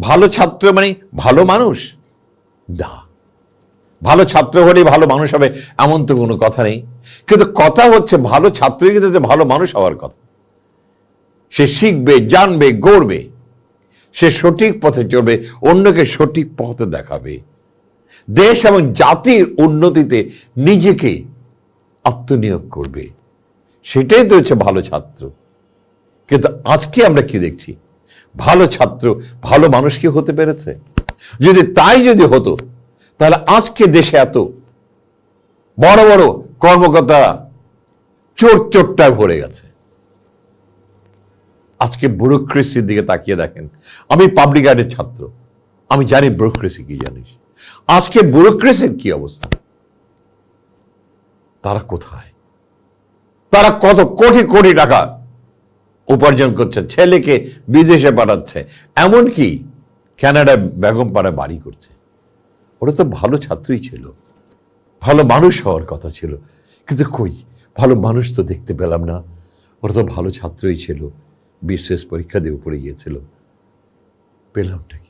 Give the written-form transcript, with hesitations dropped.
ভালো ছাত্র মানে ভালো মানুষ না, ভালো ছাত্র হলেই ভালো মানুষ হবে এমন তো কোনো কথা নেই। কিন্তু কথা হচ্ছে ভালো ছাত্রই কিন্তু ভালো মানুষ হওয়ার কথা। সে শিখবে, জানবে, গড়বে, সে সঠিক পথে চলবে, অন্যকে সঠিক পথে দেখাবে, দেশ এবং জাতির উন্নতিতে নিজেকে আত্মনিয়োগ করবে। সেটাই তো হচ্ছে ভালো ছাত্র। কিন্তু আজকে আমরা কি দেখছি? ভালো ছাত্র ভালো মানুষ কি হতে পেরেছে? যদি হতো তাহলে আজকে দেশে এত বড় বড় কর্মকর্তা চোরটায় ভরে গেছে। আজকে ব্যুরোক্রেসির দিকে তাকিয়ে দেখেন। আমি পাবলিক আর্টের ছাত্র, আমি জানি ব্যুরোক্রেসি কি জানিস। আজকে ব্যুরোক্রেসির কি অবস্থা? তারা কোথায়? তারা কত কোটি কোটি টাকা উপার্জন করছে, ছেলেকে বিদেশে পাঠাচ্ছে, এমনকি কানাডায় বেগমপাড়ায় বাড়ি করছে। ওরা তো ভালো ছাত্রই ছিল, ভালো মানুষ হওয়ার কথা ছিল, কিন্তু কই, ভালো মানুষ তো দেখতে পেলাম না। ওরা তো ভালো ছাত্রই ছিল, বিশেষ পরীক্ষা দিয়ে উপরে গিয়েছিল, পেলামটা কি?